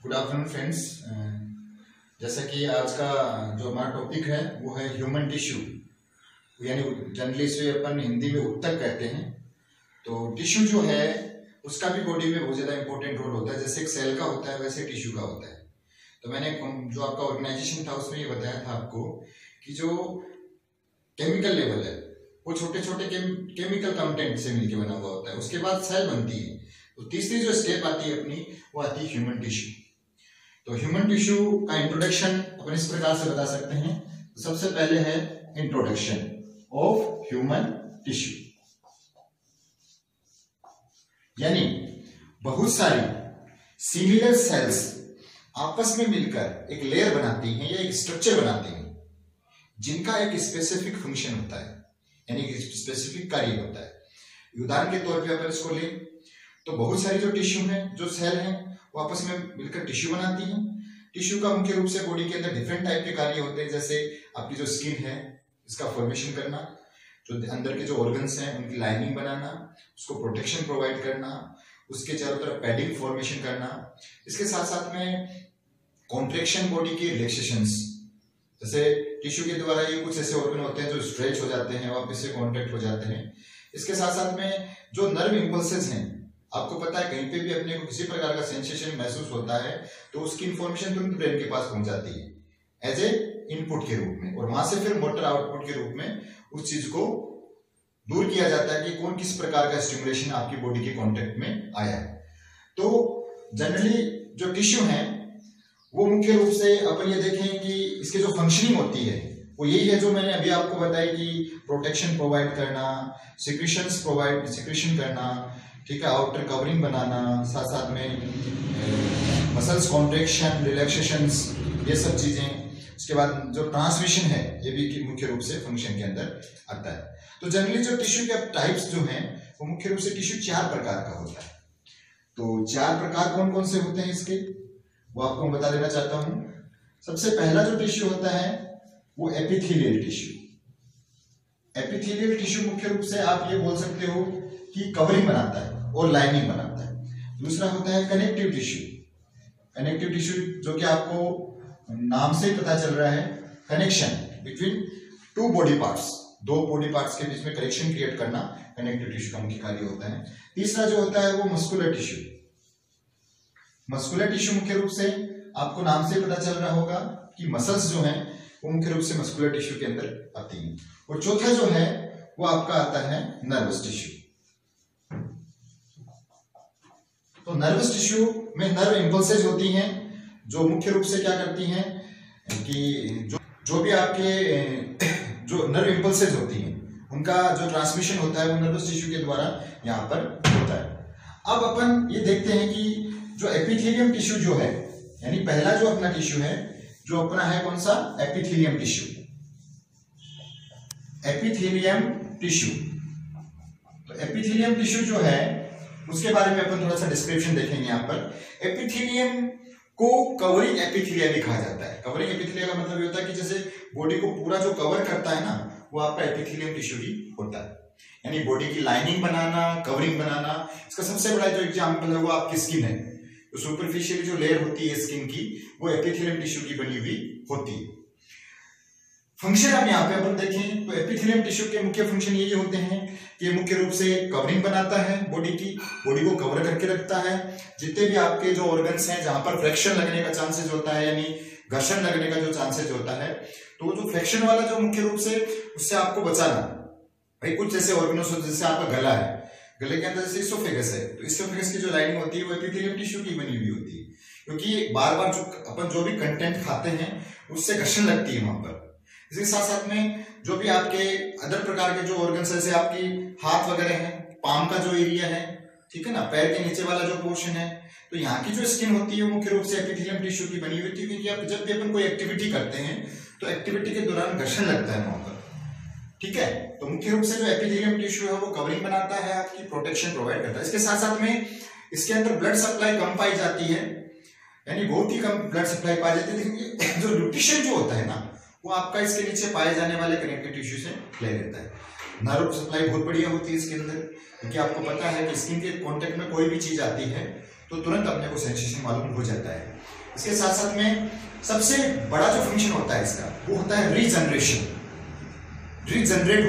Good afternoon friends. जैसा कि आज का जो हमारा टॉपिक है वो है ह्यूमन टिश्यू, यानी जनरली इसे अपन हिंदी में ऊतक कहते हैं। तो टिश्यू जो है उसका भी बॉडी में बहुत ज़्यादा इंपॉर्टेंट रोल होता है। जैसे एक सेल का होता है वैसे टिश्यू का होता है। तो मैंने जो आपका ऑर्गेनाइजेशन था उसमें ये बताया था आपको कि जो केमिकल लेवल है वो छोटे छोटे केमिकल कंटेंट से मिलकर बना हुआ होता है। उसके बाद सेल बनती है। तो तीसरी जो स्टेप आती है अपनी वो आती है ह्यूमन टिश्यू। तो ह्यूमन टिश्यू का इंट्रोडक्शन अपन इस प्रकार से बता सकते हैं। तो सबसे पहले है इंट्रोडक्शन ऑफ ह्यूमन टिश्यू, यानी बहुत सारी सिमिलर सेल्स आपस में मिलकर एक लेयर बनाती हैं या एक स्ट्रक्चर बनाती हैं जिनका एक स्पेसिफिक फंक्शन होता है, यानी एक स्पेसिफिक कार्य होता है। उदाहरण के तौर पे अगर इसको लें तो बहुत सारी जो टिश्यू हैं, जो सेल हैं, वो आपस में मिलकर टिश्यू बनाती हैं। टिश्यू का मुख्य रूप से बॉडी के अंदर डिफरेंट टाइप के कार्य होते हैं। जैसे आपकी जो स्किन है इसका फॉर्मेशन करना, जो अंदर के जो ऑर्गन्स हैं उनकी लाइनिंग बनाना, उसको प्रोटेक्शन प्रोवाइड करना, उसके चारों तरफ पैडिंग फॉर्मेशन करना। इसके साथ साथ में कॉन्ट्रैक्शन बॉडी के रिलैक्सेशंस, जैसे टिश्यू के द्वारा ये कुछ ऐसे ऑर्गन होते हैं जो स्ट्रेच हो जाते हैं, वापस से कॉन्ट्रैक्ट हो जाते हैं। इसके साथ साथ में जो नर्व इंपल्सेस हैं, आपको पता है कहीं पे भी अपने को किसी प्रकार का सेंसेशन महसूस होता है तो उसकी इंफॉर्मेशन तुरंत ब्रेन के पास पहुंच जाती है एज ए इनपुट के रूप में, और वहां से फिर मोटर आउटपुट के रूप में उस चीज को दूर किया जाता है कि कौन किस प्रकार का स्टिमुलेशन आपकी बॉडी के कांटेक्ट में आया है। तो जनरली जो टिश्यू है वो मुख्य रूप से अपन ये देखें कि इसके जो फंक्शनिंग होती है वो यही है जो मैंने अभी आपको बताया कि प्रोटेक्शन प्रोवाइड करना, सिक्रीशन करना, ठीक है, आउटर कवरिंग बनाना, साथ साथ में मसल्स कॉन्ट्रैक्शन, रिलैक्सेशंस, ये सब चीजें। उसके बाद जो ट्रांसमिशन है ये भी मुख्य रूप से फंक्शन के अंदर आता है। तो जनरली जो टिश्यू के टाइप्स जो हैं वो मुख्य रूप से टिश्यू 4 प्रकार का होता है। तो 4 प्रकार कौन कौन से होते हैं इसके, वो आपको मैं बता देना चाहता हूं। सबसे पहला जो टिश्यू होता है वो एपिथेलियल टिश्यू। एपिथेलियल टिश्यू मुख्य रूप से आप ये बोल सकते हो कि कवरिंग बनाता है और लाइनिंग बनाता है। दूसरा होता है कनेक्टिव टिश्यू। कनेक्टिव टिश्यू जो कि आपको नाम से ही पता चल रहा है, connection between 2 body parts, 2 body parts के बीच में कनेक्शन क्रिएट करना कनेक्टिव टिश्यू का मुख्य कार्य होता है। तीसरा जो होता है वो मस्कुलर टिश्यू। मस्कुलर टिश्यू मुख्य रूप से आपको नाम से पता चल रहा होगा कि मसल्स जो हैं वो मुख्य रूप से मस्कुलर टिश्यू के अंदर आती हैं। और चौथा जो है वो आपका आता है नर्वस टिश्यू। तो नर्वस टिश्यू में नर्व इंपल्सेज होती हैं जो मुख्य रूप से क्या करती हैं कि जो भी आपके जो नर्व इंपल्सेज होती हैं उनका जो ट्रांसमिशन होता है वो नर्वस टिश्यू के द्वारा यहाँ पर होता है। अब अपन ये देखते हैं कि जो एपिथेलियम टिश्यू जो है, यानी पहला जो अपना टिश्यू है जो अपना है कौन सा, एपिथेलियम टिश्यू। एपिथेलियम टिश्यू, तो एपिथेलियम टिश्यू जो है उसके बारे में अपन थोड़ा सा डिस्क्रिप्शन देखेंगे यहाँ पर। एपिथेलियम को कवरिंग एपिथेलिया भी कहा जाता है। कवरिंग एपिथेलिया का मतलब ये होता है कि जैसे बॉडी को पूरा जो कवर करता है ना वो आपका एपिथेलियम टिश्यू ही होता है, यानी बॉडी की लाइनिंग बनाना, कवरिंग बनाना। इसका सबसे बड़ा जो एग्जाम्पल है वो आपकी स्किन है। तो सुपरफिशियल जो लेयर होती है स्किन की वो एपिथेलियम टिश्यू की बनी हुई होती है। फंक्शन हम यहाँ पे अपन देखें तो एपिथेलियम टिश्यू के मुख्य फंक्शन ये होते हैं कि मुख्य रूप से कवरिंग बनाता है बॉडी की, बॉडी को कवर करके रखता है। जितने भी आपके जो ऑर्गन्स हैं जहां पर फ्रैक्शन लगने का चांसेस होता है, यानी घर्षण लगने का जो चांसेस होता है, तो जो फ्रैक्शन वाला जो मुख्य रूप से उससे आपको बचाना। भाई कुछ जैसे ऑर्गनोस जैसे आपका गला है, गले के अंदर जैसे इसोफेगस है, तो इसोफेगस की जो लाइनिंग होती है वो एपिथेलियम टिश्यू की बनी हुई होती है, क्योंकि बार बार जो अपन जो भी कंटेंट खाते हैं उससे घर्षण लगती है वहां पर। इसके साथ साथ में जो भी आपके अदर प्रकार के जो ऑर्गन्स जैसे आपकी हाथ वगैरह हैं, पाम का जो एरिया है, ठीक है ना, पैर के नीचे वाला जो पोर्शन है, तो यहाँ की जो स्किन होती है वो मुख्य रूप से एपिथेलियम टिश्यू की बनी हुई होती है। क्योंकि आप जब भी अपन कोई एक्टिविटी करते हैं तो एक्टिविटी के दौरान घर्षण लगता है वहां पर, ठीक है। तो मुख्य रूप से जो एपिथेलियम टिश्यू है वो कवरिंग बनाता है, आपकी प्रोटेक्शन प्रोवाइड करता है। इसके साथ साथ में इसके अंदर ब्लड सप्लाई कम पाई जाती है, यानी बहुत ही कम ब्लड सप्लाई पाई जाती है, लेकिन जो न्यूट्रिशन जो होता है ना वो आपका इसके नीचे पाए जाने वाले कनेक्टिव टिश्यू से ले लेता है। नर्व सप्लाई बहुत बढ़िया होती है इसके अंदर, क्योंकि आपको पता है कि स्किन के कांटेक्ट में कोई भी चीज आती है तो तुरंत अपने को सेंसेशन मालूम हो जाता है। इसके साथ साथ में सबसे बड़ा जो फंक्शन होता है इसका वो होता है रीजनरेशन। रीजनरेट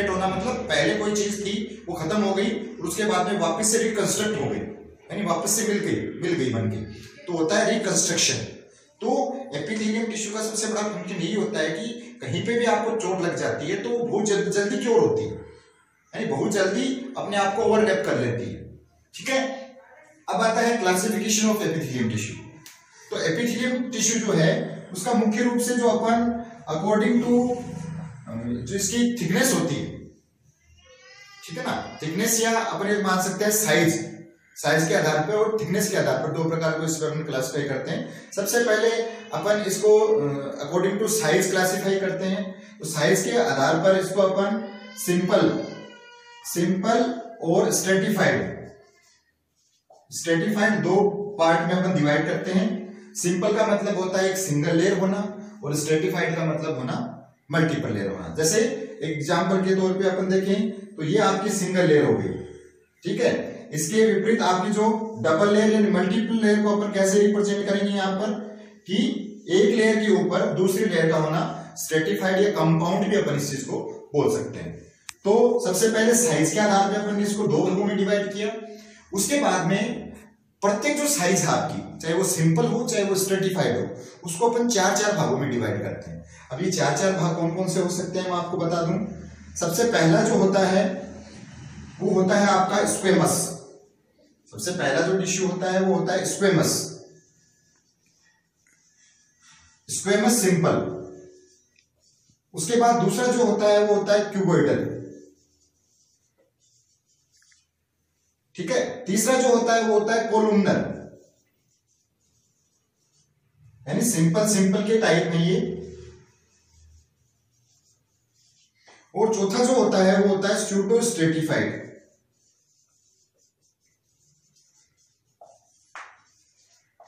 होना मतलब पहले कोई चीज थी वो खत्म हो गई और उसके बाद में वापस से रिकंस्ट्रक्ट हो गई, यानी वापस से मिल गई बन के, तो होता है रिकंस्ट्रक्शन। तो एपिथेलियम टिश्यू का सबसे बड़ा फंक्शन यही होता है कि कहीं पे भी आपको चोट लग जाती है तो बहुत जल्दी क्योर होती है, यानी बहुत जल्दी अपने आप को ओवरलैप कर लेती है। ठीक है, अब आता है क्लासिफिकेशन ऑफ एपिथेलियम टिश्यू। तो एपिथेलियम टिश्यू जो है उसका मुख्य रूप से जो अपन अकॉर्डिंग टू जो इसकी थिकनेस होती है, ठीक है ना, थिकनेस या अपन ये मान सकते हैं साइज के आधार पर और थिकनेस के आधार पर दो प्रकार को इस पर अपन क्लासिफाई करते हैं। सबसे पहले अपन इसको अकॉर्डिंग टू साइज क्लासिफाई करते हैं। तो साइज के आधार पर इसको अपन सिंपल और स्ट्रेटिफाइड दो पार्ट में अपन डिवाइड करते हैं। सिंपल का मतलब होता है एक सिंगल लेयर होना और स्ट्रेटिफाइड का मतलब होना मल्टीपल लेयर होना। जैसे एग्जांपल के तौर पे अपन देखें तो ये आपकी सिंगल लेयर हो गई, ठीक है। इसके विपरीत आपकी जो डबल लेयर यानी मल्टीपल लेयर को अपन कैसे रिप्रेजेंट करेंगे यहाँ पर कि एक लेयर के ऊपर दूसरी लेयर का होना स्ट्रेटिफाइड या कंपाउंड भी अपन इस चीज को बोल सकते हैं। तो सबसे पहले साइज के आधार पर अपन इसको दो भागों में डिवाइड किया। उसके बाद में प्रत्येक जो साइज है आपकी, चाहे वो सिंपल हो चाहे वो स्ट्रेटिफाइड हो, उसको अपन चार भागों में डिवाइड करते हैं। अब ये चार भाग कौन कौन से हो सकते हैं मैं आपको बता दूं। सबसे पहला जो होता है वो होता है आपका स्क्वेमस। सबसे पहला जो टिश्यू होता है वो होता है स्क्वेमस सिंपल। उसके बाद दूसरा जो होता है वो होता है क्यूबोइडल, ठीक है। तीसरा जो होता है वो होता है कोलुमनर, यानी सिंपल के टाइप में ये। और चौथा जो होता है वो होता है स्यूडो स्ट्रेटिफाइड।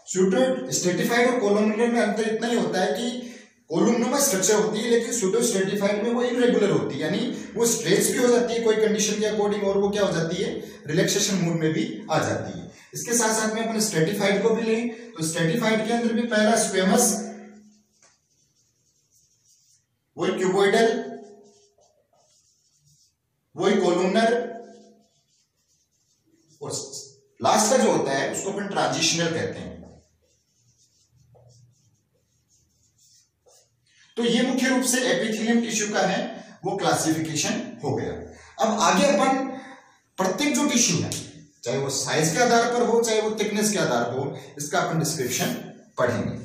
स्यूडो स्ट्रेटिफाइड और कोलुमनर में अंतर इतना ही होता है कि कोलुमनर में स्ट्रक्चर होती है लेकिन स्यूडो स्ट्रेटिफाइड में वो इरेगुलर होती है, यानी वो स्ट्रेच भी हो जाती है कोई कंडीशन के अकॉर्डिंग और वो क्या हो जाती है रिलैक्सेशन मूड में भी आ जाती है। इसके साथ साथ में अपन स्ट्रेटिफाइड को भी लें तो स्ट्रेटिफाइड के अंदर भी पहला स्क्वेमस, वही क्यूबोइडल, वही कोलुमनर और लास्ट का जो होता है उसको अपन ट्रांजिशनल कहते हैं। तो ये मुख्य रूप से एपिथेलियम टिश्यू का है वो क्लासिफिकेशन हो गया। अब आगे अपन प्रत्येक जो टिश्यू है चाहे वो साइज के आधार पर हो चाहे वो थिकनेस के आधार पर हो, इसका अपन डिस्क्रिप्शन पढ़ेंगे।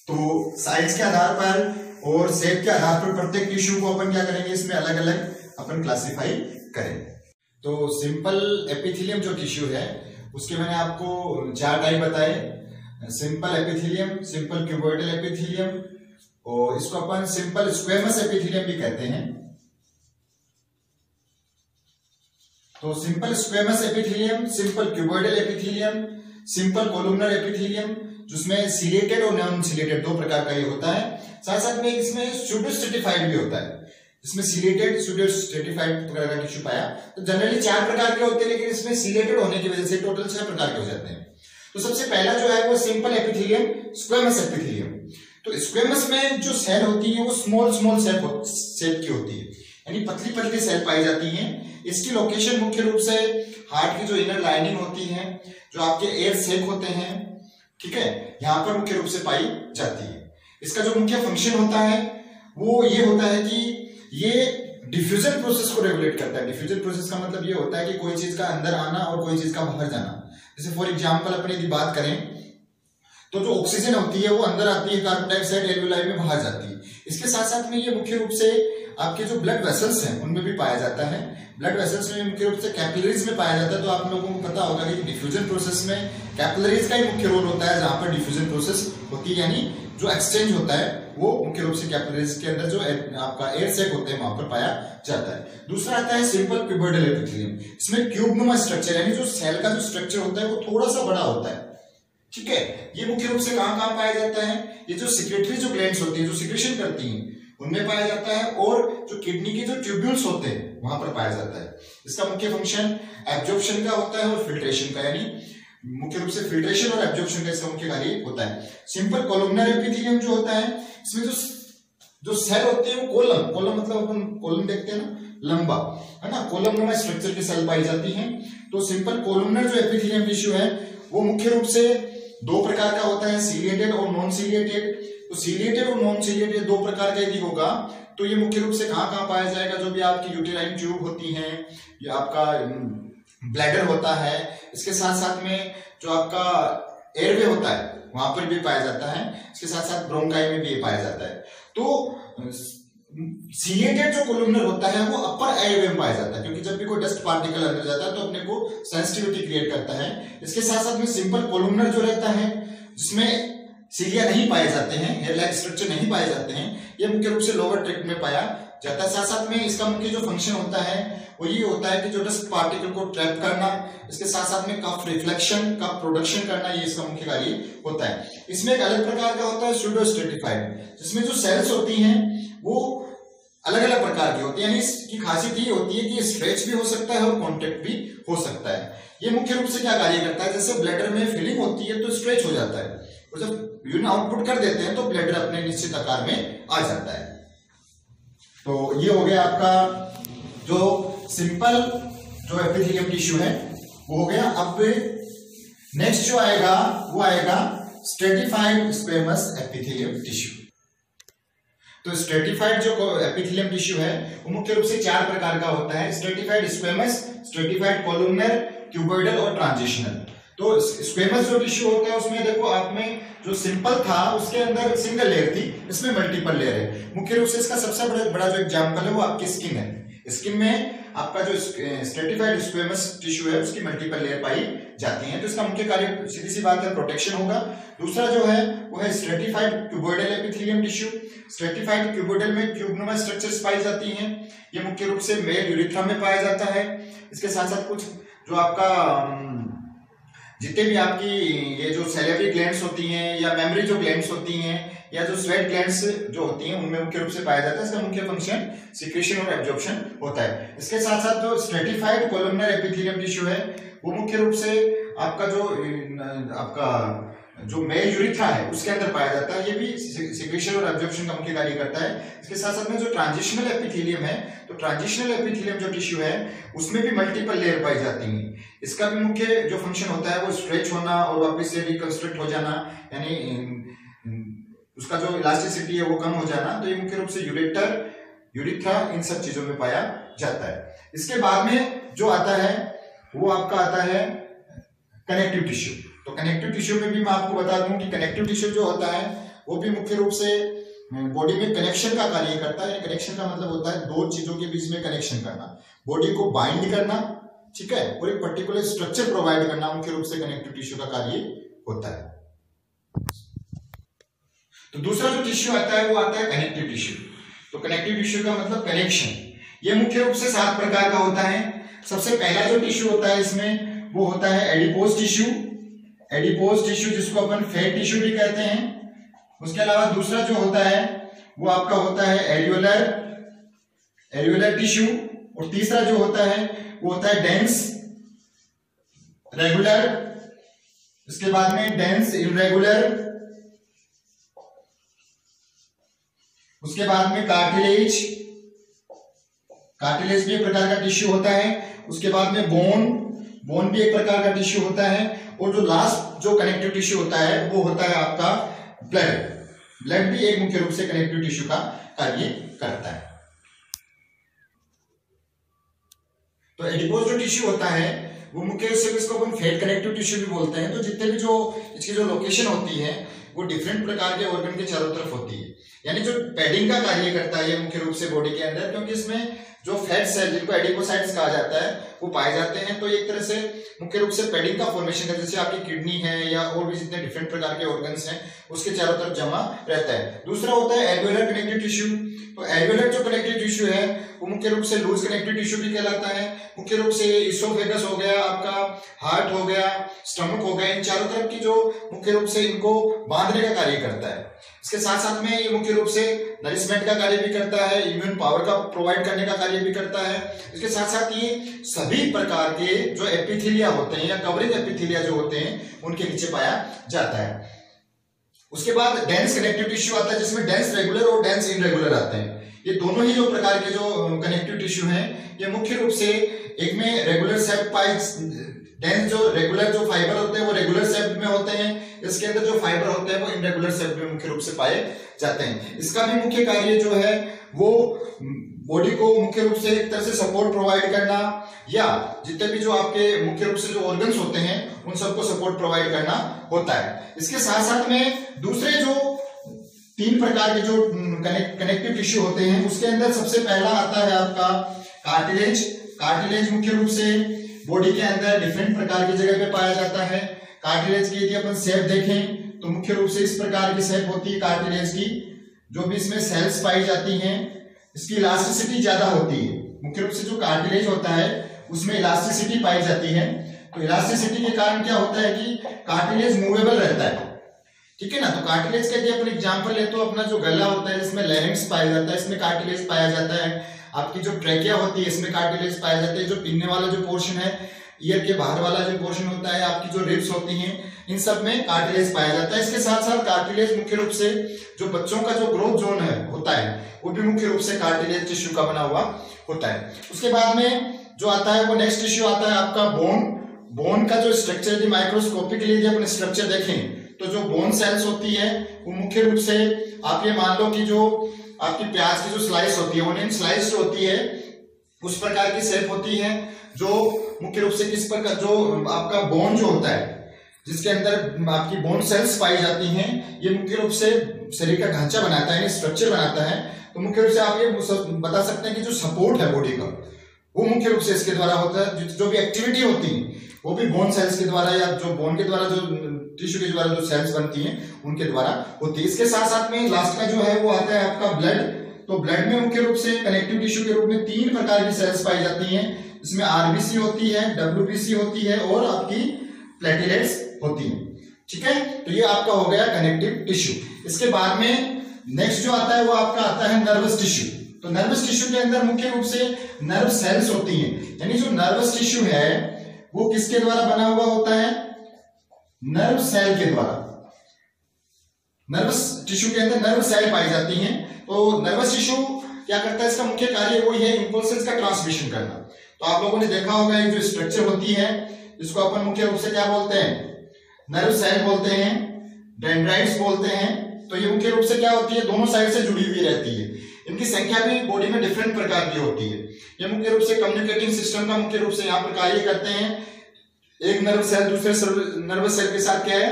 तो साइज के आधार पर और शेप के आधार पर प्रत्येक टिश्यू को अपन क्या करेंगे, इसमें अलग अलग अपन क्लासिफाई करेंगे। तो सिंपल एपिथेलियम जो टिश्यू है उसके मैंने आपको चार टाइप बताए, simple epithelium, simple cuboidal epithelium और इसको अपन सिंपल स्क्वेमस एपिथेलियम भी कहते हैं। तो simple squamous epithelium, simple cuboidal epithelium, simple columnar epithelium जिसमें सिलेटेड और नॉन सिलेटेड दो प्रकार का ये होता है। साथ साथ में इसमें स्यूडो स्ट्रेटिफाइड भी होता है, इसमें सिलेटेड स्यूडो स्ट्रेटिफाइड प्रकार का टिश्यू पाया। तो जनरली चार प्रकार के होते हैं लेकिन इसमें सिलेटेड होने की वजह से टोटल 6 प्रकार के हो जाते हैं। तो सबसे पहला जो है वो सिंपल एपिथेलियम, स्क्वेमस एपिथेलियम। तो स्क्वेमस में जो सेल होती है वो स्मॉल शेप की होती है, यानी पतली पतली सेल पाई जाती हैं। इसकी लोकेशन मुख्य रूप से हार्ट की जो इनर लाइनिंग होती है, जो आपके एयर सेक होते हैं, ठीक है, यहाँ पर मुख्य रूप से पाई जाती है। इसका जो मुख्य फंक्शन होता है वो ये होता है कि ये डिफ्यूजन प्रोसेस को रेगुलेट करता है। डिफ्यूजन प्रोसेस का मतलब ये होता है कि कोई चीज का अंदर आना और कोई चीज का बाहर जाना। जैसे फॉर एग्जांपल अपन यदि बात करें तो जो ऑक्सीजन होती है वो अंदर आती है, कार्बन डाइऑक्साइड एल्वियोलाई में बाहर जाती है। इसके साथ साथ में ये मुख्य रूप से आपके जो ब्लड वेसल्स हैं उनमें भी पाया जाता है। ब्लड वेसल्स में मुख्य रूप से कैपिलरीज में पाया जाता है। तो आप लोगों को पता होगा कि डिफ्यूजन प्रोसेस में कैपिलरीज का ही मुख्य रोल होता है, जहां पर डिफ्यूजन प्रोसेस होती है, यानी जो एक्सचेंज होता है वो मुख्य रूप से कैपिलरीज के अंदर जो आपका एयर सैक होते हैं वहां पर पाया जाता है। दूसरा आता है सिंपल क्यूबोइडल एपिथेलियम। इसमें क्यूबनुमा स्ट्रक्चर, यानी जो सेल का जो स्ट्रक्चर होता है वो थोड़ा सा बड़ा होता है, ठीक है। ये मुख्य रूप से कहां पाया जाता है, ये जो सिक्रेटरी जो ग्लैंड्स होती है जो सिक्रेशन करती हैं उनमें पाया जाता है, और जो किडनी के जो ट्यूब्यूल्स होते हैं वहां पर पाया जाता है। इसका मुख्य फंक्शन एब्जॉर्प्शन का होता है और फिल्ट्रेशन का, यानी मुख्य रूप से फिल्ट्रेशन और एब्जॉर्प्शन का इसका मुख्य कार्य होता है। सिंपल कोलुमनर एपिथेलियम जो होता है, इसमें जो सेल होते हैं वो कॉलम मतलब अपन कॉलम देखते हैं ना, लंबा, है ना, कॉलम नुमा स्ट्रक्चर की सेल पाई जाती हैं। तो सिंपल कोलुमनर जो एपिथेलियम टिश्यू है वो मुख्य रूप से दो प्रकार का होता है, सीलिएटेड और नॉन सीलिएटेड। तो सीलिएटेड और नॉन सीलिएटेड दो प्रकार का यदि होगा तो ये मुख्य रूप से कहाँ पाया जाएगा, जो भी आपकी यूटेराइन ट्यूब होती है, या आपका ब्लैडर होता है, इसके साथ साथ में जो आपका एयरवे होता है वहां पर भी पाया जाता है, इसके साथ साथ ब्रोंकाई में भी ये पाया जाता है। तो सीलिएटेड जो कोलुमनर होता है वो अपर एयरवे में पाया जाता है, क्योंकि जब भी कोई डस्ट पार्टिकल अंदर जाता है तो अपने को सेंसिटिविटी क्रिएट करता है। इसके साथ साथ में सिंपल कोलुमनर जो रहता है जिसमें सीलिया नहीं पाए जाते हैं, हेयर लाइक स्ट्रक्चर नहीं पाए जाते हैं, ये मुख्य रूप से लोअर ट्रैक्ट में पाया जाता है। साथ साथ में इसका मुख्य जो फंक्शन होता है वो ये होता है कि जो डस्ट पार्टिकल को ट्रैप करना, इसके साथ साथ में कफ रिफ्लेक्शन, कफ प्रोडक्शन करना, ये इसका मुख्य कार्य होता है। इसमें एक अलग प्रकार का होता है सूडोस्ट्रेटिफाइड, जिसमें जो सेल्स होती हैं वो अलग अलग प्रकार की होती है, यानी इसकी खासियत ये होती है कि स्ट्रेच भी हो सकता है और कॉन्ट्रैक्ट भी हो सकता है। ये मुख्य रूप से क्या कार्य करता है, जैसे ब्लैडर में फिलिंग होती है तो स्ट्रेच हो जाता है, और जब यूरिन आउटपुट कर देते हैं तो ब्लैडर अपने निश्चित आकार में आ जाता है। तो ये हो गया आपका जो सिंपल जो एपिथेलियम टिश्यू है वो हो गया। अब नेक्स्ट जो आएगा वो आएगा स्ट्रेटिफाइड स्क्वेमस एपिथेलियम टिश्यू। तो स्ट्रेटिफाइड जो एपिथेलियम टिश्यू है वो मुख्य रूप से चार प्रकार का होता है, stratified squamous, stratified columnar, cuboidal और ट्रांजिशनल। तो स्क्वेमस जो टिश्यू होता है उसमें देखो आप में जो सिंपल था उसके अंदर सिंगल लेयर थी, इसमें मल्टीपल लेयर है। मुख्य रूप से इसका सबसे बड़ा जो एग्जांपल है वो आपकी स्किन है। स्किन में आपका जो स्ट्रेटिफाइड स्क्वेमस टिश्यू है उसकी मल्टीपल लेयर पाई जाती है, तो इसका मुख्य कार्य सीधी सी बात है प्रोटेक्शन होगा। दूसरा जो है वो है stratified cuboidal epithelium tissue. Stratified cuboidal में ट्यूबनुमा स्ट्रक्चर्स पाई जाती हैं, ये मुख्य रूप से मेल यूरिथ्रा में पाया जाता है। इसके साथ साथ कुछ जो आपका जितने भी आपकी ये जो सैलिवरी ग्लैंड्स होती हैं या मेमोरी जो ग्लैंड्स होती हैं या जो स्वेट ग्लैंड्स जो होती हैं उनमें मुख्य रूप से पाया जाता है। इसका मुख्य फंक्शन सिक्रेशन और एब्जॉर्प्शन होता है। इसके साथ साथ जो स्ट्रेटिफाइड कोलुमनर एपिथेलियम टिश्यू है वो मुख्य रूप से आपका जो मेल यूरिथ्रा है उसके अंदर पाया जाता है, ये भी सिक्रेशन और एब्जॉर्प्शन का मुख्य कार्य करता है। इसके साथ साथ में जो ट्रांजिशनल एपिथेलियम है, तो ट्रांजिशनल एपिथेलियम जो टिश्यू है उसमें भी मल्टीपल लेयर पाई जाती हैं। इसका भी मुख्य जो फंक्शन होता है वो स्ट्रेच होना और वापस से रिकंस्ट्रक्ट हो जाना, यानी उसका जो इलास्टिसिटी है वो कम हो जाना। तो ये मुख्य रूप से यूरिथ्रा इन सब चीजों में पाया जाता है। इसके बाद में जो आता है वो आपका आता है कनेक्टिव टिश्यू। तो कनेक्टिव टिश्यू में भी मैं आपको बता दूं कि कनेक्टिव टिश्यू जो होता है वो भी मुख्य रूप से बॉडी में कनेक्शन का कार्य करता है। कनेक्शन का मतलब होता है दो चीजों के बीच में कनेक्शन करना, बॉडी को बाइंड करना, ठीक है, और एक पर्टिकुलर स्ट्रक्चर प्रोवाइड करना मुख्य रूप से कनेक्टिव टिश्यू का कार्य होता है। तो दूसरा जो टिश्यू आता है वो आता है कनेक्टिव टिश्यू। तो कनेक्टिव टिश्यू का मतलब कनेक्शन, ये मुख्य रूप से 7 प्रकार का होता है। सबसे पहला जो टिश्यू होता है इसमें वो होता है एडिपोज टिश्यू। एडिपोज टिश्यू जिसको अपन फैट टिश्यू भी कहते हैं। उसके अलावा दूसरा जो होता है वो आपका होता है एरियोलर टिश्यू, और तीसरा जो होता है वो होता है डेंस रेगुलर, इसके बाद में डेंस इरेगुलर, उसके बाद में कार्टिलेज भी एक प्रकार का टिश्यू होता है। उसके बाद में बोन भी एक प्रकार का टिश्यू होता है, और जो लास्ट जो कनेक्टिव टिश्यू होता है वो होता है आपका ब्लड भी एक मुख्य रूप से कनेक्टिव टिश्यू का कार्य करता है। तो एडिपोज जो टिश्यू होता है वो मुख्य रूप से इसको अपन फैट कनेक्टिव टिश्यू भी बोलते हैं। तो जितने भी जो इसकी जो लोकेशन होती है वो डिफरेंट प्रकार के ऑर्गन के चारों तरफ होती है, यानी जो पैडिंग का कार्य करता है ये मुख्य रूप से बॉडी के अंदर, क्योंकि इसमें जो फैट सेल जिनको एडिपोसाइट्स कहा जाता है वो पाए जाते हैं। तो एक तरह से मुख्य रूप से पैडिंग का फॉर्मेशन है, जैसे आपकी किडनी है या और भी जितने डिफरेंट प्रकार के ऑर्गन्स हैं उसके चारों तरफ जमा रहता है। दूसरा होता है एल्वियोलर कनेक्टिव टिश्यू। तो एल्वियोलर जो कनेक्टिव टिश्यू है वो मुख्य रूप से लूज कनेक्टिव टिश्यू भी कहलाता है। मुख्य रूप से इसोफेगस हो गया, आपका हार्ट हो गया, स्टमक हो गया, इन चारों तरफ की जो मुख्य रूप से इनको बांधने का कार्य करता है। इसके साथ साथ में ये मुख्य रूप से नरिशमेंट का कार्य भी करता है, इम्यून पावर का प्रोवाइड करने का कार्य भी करता है। इसके साथ साथ ये सभी प्रकार के जो एपिथेलिया होते हैं या कवरिंग एपिथेलिया जो होते हैं उनके नीचे पाया जाता है। उसके बाद डेंस कनेक्टिव टिश्यू आता है जिसमें डेंस रेगुलर और डेंस इनरेगुलर आते हैं। ये दोनों ही जो प्रकार के जो कनेक्टिव टिश्यू हैं ये मुख्य रूप से एक में रेगुलर शेप पाइप्स, डेंस जो रेगुलर जो फाइबर होते हैं वो रेगुलर शेप में होते हैं, इसके अंदर जो फाइबर होते हैं वो इनरेगुलर शेप में मुख्य रूप से पाए जाते हैं। इसका भी मुख्य कार्य जो है वो बॉडी को मुख्य रूप से एक तरह से सपोर्ट प्रोवाइड करना या जितने भी जो आपके मुख्य रूप से जो ऑर्गन्स होते हैं उन सबको सपोर्ट प्रोवाइड करना होता है। इसके साथ साथ में दूसरे जो 3 प्रकार के जो कनेक्टिव टिश्यू होते हैं उसके अंदर सबसे पहला आता है आपका कार्टिलेज। कार्टिलेज मुख्य रूप से बॉडी के अंदर डिफरेंट प्रकार की जगह पे पाया जाता है। कार्टिलेज की यदि अपन शेप देखें तो मुख्य रूप से इस प्रकार की शेप होती है कार्टिलेज की। जो भी इसमें सेल्स पाई जाती हैं इसकी इलास्टिसिटी ज्यादा होती है। मुख्य रूप से जो कार्टिलेज होता है उसमें इलास्टिसिटी पाई जाती है। तो इलास्टिसिटी के कारण क्या होता है कि कार्टिलेज मूवेबल रहता है, ठीक है ना। तो कार्टिलेज का यदि अपन एग्जांपल ले तो अपना जो गला होता है जिसमें लैरिंक्स पाया जाता है इसमें कार्टिलेज पाया जाता है। आपकी जो ट्रेकिया होती है इसमें कार्टिलेज पाया जाता है। जो पिन्ने वाला जो पोर्शन है, ईयर के बाहर वाला जो पोर्शन होता है, आपकी जो रिब्स होती हैं, इन सब में कार्टिलेज पाया जाता है। इसके साथ साथ कार्टिलेज मुख्य रूप से जो बच्चों का जो ग्रोथ जोन है होता है वो भी मुख्य रूप से कार्टिलेज टिश्यू का बना हुआ होता है। उसके बाद में जो आता है वो नेक्स्ट टिश्यू आता है आपका बोन। बोन का जो स्ट्रक्चर यदि माइक्रोस्कोपिकली यदि अपन स्ट्रक्चर देखें तो जो बोन सेल्स होती है वो मुख्य रूप से आप ये मान लो कि जो आपकी प्याज की जो स्लाइस होती है ओनियन स्लाइस जो होती है उस प्रकार की शेप होती है। जो मुख्य रूप से किस प्रकार जो आपका बोन जो होता है जिसके अंदर आपकी बोन सेल्स पाई जाती हैं ये मुख्य रूप से शरीर का ढांचा बनाता है, स्ट्रक्चर बनाता है। तो मुख्य रूप से आप ये बता सकते हैं कि जो सपोर्ट है बॉडी का वो मुख्य रूप से इसके द्वारा होता है। जो भी एक्टिविटी होती है वो भी बोन सेल्स के द्वारा या जो बोन के द्वारा जो टिश्यू के द्वारा जो सेल्स बनती हैं उनके द्वारा होती है। इसके साथ साथ में लास्ट का जो है वो आता है आपका ब्लड। तो ब्लड में मुख्य रूप से कनेक्टिव टिश्यू के रूप में 3 प्रकार की सेल्स पाई जाती हैं। इसमें आरबीसी होती है, डब्ल्यूबीसी होती है और आपकी प्लेटलेट्स होती हैं, ठीक है। तो ये आपका हो गया कनेक्टिव टिश्यू। इसके बाद में नेक्स्ट जो आता है वो आपका आता है नर्वस टिश्यू। तो नर्वस टिश्यू के अंदर मुख्य रूप से नर्व सेल्स होती हैं, यानी जो नर्वस टिश्यू है वो किसके द्वारा बना हुआ होता है, नर्व सेल के द्वारा। नर्वस टिश्यू के अंदर नर्व सेल पाई जाती हैं। तो नर्वस टिश्यू क्या करता है, इसका मुख्य कार्य वही है इंपल्सेस का ट्रांसमिशन करना। तो आप लोगों ने देखा होगा एक जो स्ट्रक्चर होती है इसको अपन मुख्य रूप से क्या बोलते हैं, नर्व सेल बोलते हैं, डेंड्राइट्स बोलते हैं। तो ये मुख्य रूप से क्या होती है, दोनों साइड से जुड़ी हुई रहती है। इनकी संख्या भी बॉडी में डिफरेंट प्रकार की होती है। ये मुख्य रूप से कम्युनिकेटिंग सिस्टम का मुख्य रूप से यहाँ पर कार्य करते हैं। एक नर्व सेल दूसरे नर्वस सेल के साथ क्या है,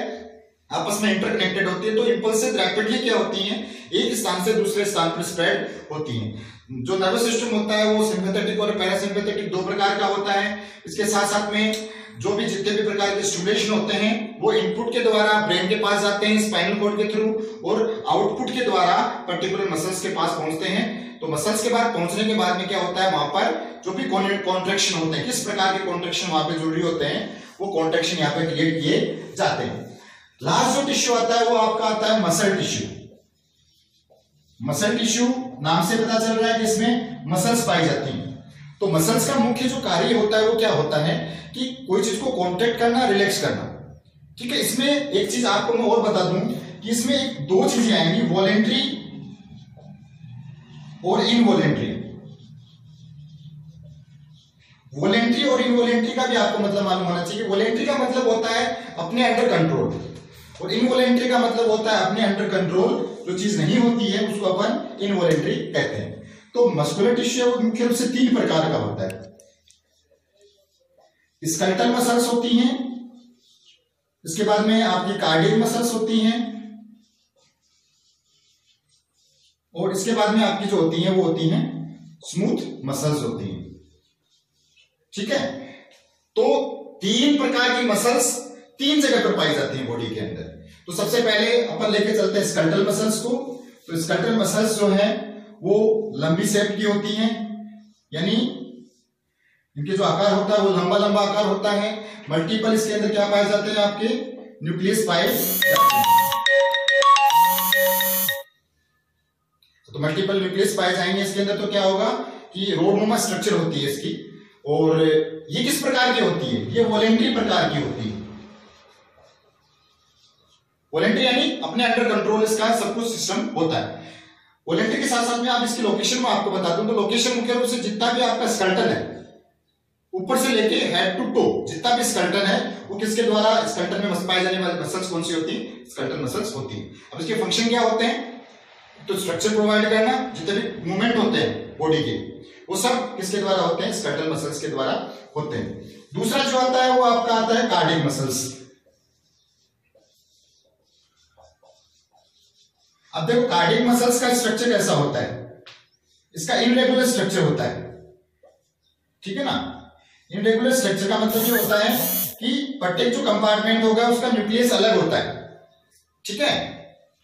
आपस में इंटरकनेक्टेड होती है। तो इंपल्सेस रैपिडली क्या होती हैं, एक स्थान से दूसरे स्थान पर स्प्रेड होती हैं। जो नर्वस सिस्टम होता है वो सिंपैथेटिक और पैरासिम्पैथेटिक 2 प्रकार का होता है। इसके साथ साथ में जो भी जितने भी प्रकार के स्टिमुलेशन होते हैं वो इनपुट के द्वारा ब्रेन के पास जाते हैं स्पाइनल कॉर्ड के थ्रू, और आउटपुट के द्वारा पर्टिकुलर मसल्स के पास पहुंचते हैं। तो मसल्स के बाद पहुंचने के बाद में क्या होता है, वहां पर जो भी कॉन्ट्रैक्शन होते हैं, किस प्रकार के कॉन्ट्रैक्शन वहां पे जरूरी होते हैं, वो कॉन्ट्रैक्शन यहाँ पे क्रिएट किए जाते हैं। लास्ट जो टिश्यू आता है वो आपका आता है मसल टिश्यू। मसल टिश्यू नाम से पता चल रहा है कि इसमें मसल्स पाई जाती हैं। तो मसल्स का मुख्य जो कार्य होता है वो क्या होता है कि कोई चीज को कॉन्ट्रैक्ट करना, रिलैक्स करना, ठीक है। इसमें एक चीज आपको मैं और बता दूं कि इसमें 2 चीजें आएंगी, वॉलेंट्री और इनवॉलेंट्री। वॉलेंट्री और इनवॉलेंट्री का भी आपको मतलब मालूम होना चाहिए। वॉलेंट्री का मतलब होता है अपने अंडर कंट्रोल, और इनवॉलेंट्री का मतलब होता है अपने अंडर कंट्रोल जो चीज नहीं होती है उसको अपन इनवॉलेंट्री कहते हैं। तो मस्कुलर टिश्यू वो मुख्य रूप से 3 प्रकार का होता है। स्केलेटल मसल्स होती हैं, इसके बाद में आपकी कार्डियक मसल्स होती हैं, और इसके बाद में आपकी जो होती हैं वो होती हैं स्मूथ मसल्स होती हैं। ठीक है, तो 3 प्रकार की मसल्स 3 जगह पर पाई जाती हैं बॉडी के अंदर। तो सबसे पहले अपन लेके चलते हैं स्कलेटल मसल्स को। तो स्कलेटल मसल्स जो है वो लंबी शेप की होती हैं, यानी इनके जो आकार होता है वो लंबा लंबा आकार होता है। मल्टीपल इसके अंदर क्या पाए जाते हैं, आपके न्यूक्लियस पाए जाते हैं। तो मल्टीपल न्यूक्लियस पाए जाएंगे इसके अंदर, तो क्या होगा कि रोडनुमा स्ट्रक्चर होती है इसकी। और ये किस प्रकार की होती है, ये वॉलेंट्री प्रकार की होती है। वॉलेंट्री यानी अपने अंडर कंट्रोल इसका सब कुछ सिस्टम होता है। वॉलेंट्री के साथ साथ में आप इसकी लोकेशन में आपको बता दूं, तो लोकेशन मुख्य रूप से जितना भी आपका स्केलेटन है ऊपर से लेके हेड टू टो, जितना भी स्केलेटन है वो किसके द्वारा, स्केलेटन में पाई जाने वाली मसल्स कौन सी होती है, स्केलेटल मसल्स होती है। अब इसके फंक्शन क्या होते हैं, तो स्ट्रक्चर प्रोवाइड करना, जितने भी मूवमेंट होते हैं बॉडी के वो सब किसके द्वारा होते हैं, स्केलेटल मसल्स के द्वारा होते हैं। दूसरा जो आता है वो आपका आता है कार्डियक मसल्स। अब देखो कार्डियक मसल्स का स्ट्रक्चर कैसा होता है, इसका इनरेगुलर स्ट्रक्चर होता है। ठीक है ना, इनरेगुलर स्ट्रक्चर का मतलब ये होता है कि प्रत्येक जो कंपार्टमेंट होगा उसका न्यूक्लियस अलग होता है। ठीक है,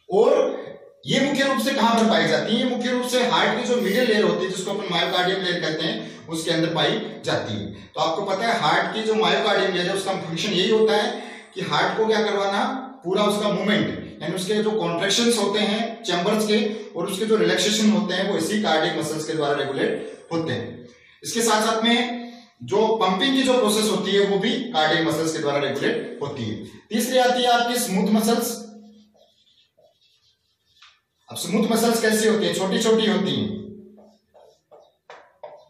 और ये मुख्य रूप से कहां पर पाई जाती है, ये मुख्य रूप से हार्ट की जो मिडिल लेयर होती है जिसको अपन मायोकार्डियम लेयर कहते हैं उसके अंदर पाई जाती है। तो आपको पता है हार्ट की जो मायोकार्डियम लेयर है उसका फंक्शन यही होता है कि हार्ट को क्या करवाना, पूरा उसका मूवमेंट यानी उसके जो कॉन्ट्रैक्शंस होते हैं चैम्बर्स के और उसके जो रिलैक्सेशन होते हैं वो इसी कार्डियक मसल्स के द्वारा रेगुलेट होते हैं। इसके साथ साथ में जो पंपिंग की जो प्रोसेस होती है वो भी कार्डियक मसल्स के द्वारा रेगुलेट होती है। तीसरी आती है आपकी स्मूथ मसल्स। अब स्मूथ मसल्स कैसी होती है, छोटी छोटी होती हैं,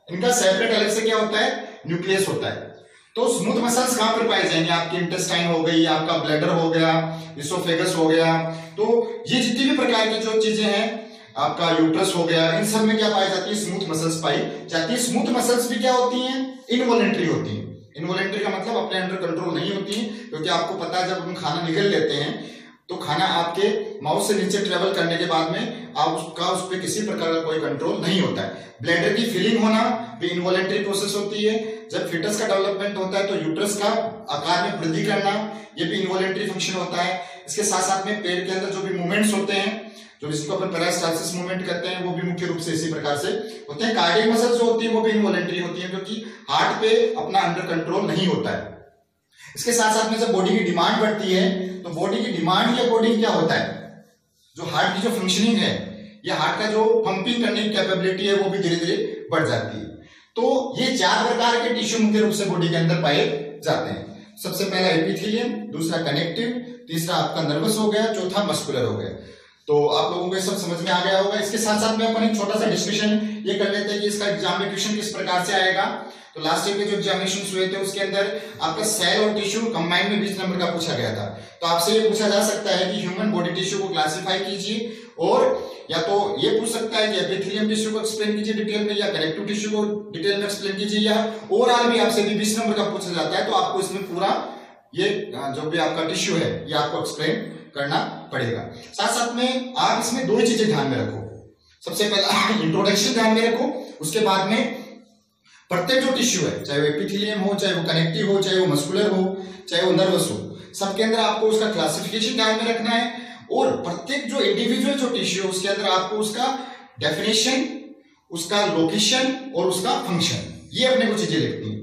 इनका सेपरेट अलग से क्या होता है, न्यूक्लियस होता है। तो स्मूथ मसल्स कहां पर पाए जाएंगे, आपकी इंटेस्टाइन हो गई, आपका ब्लैडर हो गया, इसोफेगस हो गया, तो ये जितनी भी प्रकार की जो चीजें हैं, आपका यूट्रस हो गया, इन सब में क्या पाई जाती है, स्मूथ मसल्स पाई जाती है। स्मूथ मसल्स भी क्या होती हैं, इनवॉलेंट्री होती हैं। इनवॉलेंट्री का मतलब अपने अंडर कंट्रोल नहीं होती है, क्योंकि आपको पता है जब हम खाना निगल लेते हैं तो खाना आपके माउथ से नीचे ट्रेवल करने के बाद में आप उसका उस पर किसी प्रकार का कोई कंट्रोल नहीं होता है। ब्लैडर की फिलिंग होना भी इनवॉलेंट्री प्रोसेस होती है। जब फिटस का डेवलपमेंट होता है तो यूट्रस का आकार में वृद्धि करना, ये भी इनवॉलेंट्री फंक्शन होता है। इसके साथ साथ में पेट के अंदर जो भी मूवमेंट्स होते हैं, जो जिसको अपन पेरास्टाल्सिस मूवमेंट कहते हैं, वो भी मुख्य रूप से इसी प्रकार से होते हैं। कार्डियक मसल्स जो होती है वो भी इनवॉलेंट्री होती है, क्योंकि हार्ट पे अपना अंडर कंट्रोल नहीं होता है। इसके साथ साथ में जब बॉडी की डिमांड बढ़ती है तो बॉडी की डिमांड या बॉडी क्या होता है, जो हार्ट की जो फंक्शनिंग है या हार्ट का जो पंपिंग करने की कैपेबिलिटी है वो भी धीरे धीरे बढ़ जाती है। तो ये 4 प्रकार के टिश्यू मुख्य रूप से बॉडी के अंदर पाए जाते हैं। सबसे पहला एपिथेलियम, दूसरा कनेक्टिव, तीसरा आपका नर्वस हो गया, चौथा मस्कुलर हो गया। तो आप लोगों को सब समझ में आ गया होगा। इसके साथ साथ में अपन एक छोटा सा डिस्कशन ये कर लेते हैं कि इसका एग्जाम में क्वेश्चन किस प्रकार से आएगा। तो लास्ट ईयर के जो एग्जामिनेशन हुए थे उसके अंदर आपका सेल और टिश्यू कंबाइंड में 20 नंबर का पूछा गया था। तो आपसे ये पूछा जा सकता है कि ह्यूमन बॉडी टिश्यू को क्लासिफाई कीजिए, और या तो ये पूछ सकता है कि एपिथेलियम टिश्यू को एक्सप्लेन कीजिए डिटेल में, या कनेक्टिव टिश्यू को डिटेल में एक्सप्लेन कीजिए, या ओवरऑल भी आपसे भी 20 नंबर का पूछा जाता है। तो आपको इसमें पूरा ये जो भी आपका टिश्यू है ये आपको एक्सप्लेन करना पड़ेगा। साथ साथ में आप इसमें 2 चीजें ध्यान में रखो। सबसे पहला इंट्रोडक्शन ध्यान में रखो, उसके बाद में प्रत्येक जो टिश्यू है, चाहे वो एपिथेलियम हो, चाहे वो कनेक्टिव हो, चाहे वो मस्कुलर हो, चाहे वो नर्वस हो, सबके अंदर आपको उसका क्लासिफिकेशन ध्यान में रखना है। और प्रत्येक जो इंडिविजुअल जो टिश्यू है उसके अंदर आपको उसका डेफिनेशन, उसका लोकेशन और उसका फंक्शन, ये अपने को चीजें लिखती हैं।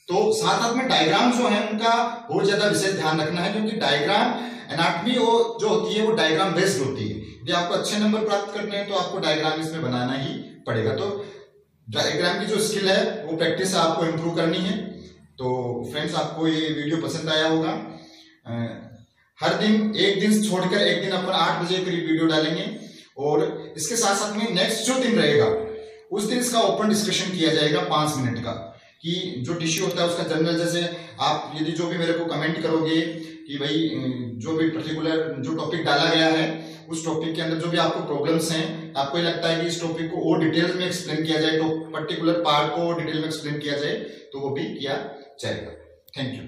तो साथ में डायग्राम जो है उनका बहुत ज्यादा विशेष ध्यान रखना है, क्योंकि डायग्राम एनाटॉमी जो होती है वो डायग्राम बेस्ड होती है। यदि आपको अच्छे नंबर प्राप्त करने हैं तो आपको डायग्राम इसमें बनाना ही पड़ेगा। तो डायग्राम की जो स्किल है वो प्रैक्टिस आपको इंप्रूव करनी है। तो फ्रेंड्स, आपको ये वीडियो पसंद आया होगा। हर दिन एक दिन छोड़कर एक दिन अपन 8 बजे करीब वीडियो डालेंगे, और इसके साथ साथ में नेक्स्ट जो दिन रहेगा उस दिन इसका ओपन डिस्कशन किया जाएगा 5 मिनट का, कि जो टिश्यू होता है उसका जनरल, जैसे आप यदि जो भी मेरे को कमेंट करोगे कि भाई जो भी पर्टिकुलर जो टॉपिक डाला गया है उस टॉपिक के अंदर जो भी आपको प्रॉब्लम्स हैं, आपको ये लगता है कि इस टॉपिक को और डिटेल में एक्सप्लेन किया जाए, तो पर्टिकुलर पार्ट को डिटेल में एक्सप्लेन किया जाए, तो वो भी किया जाएगा। Thank you.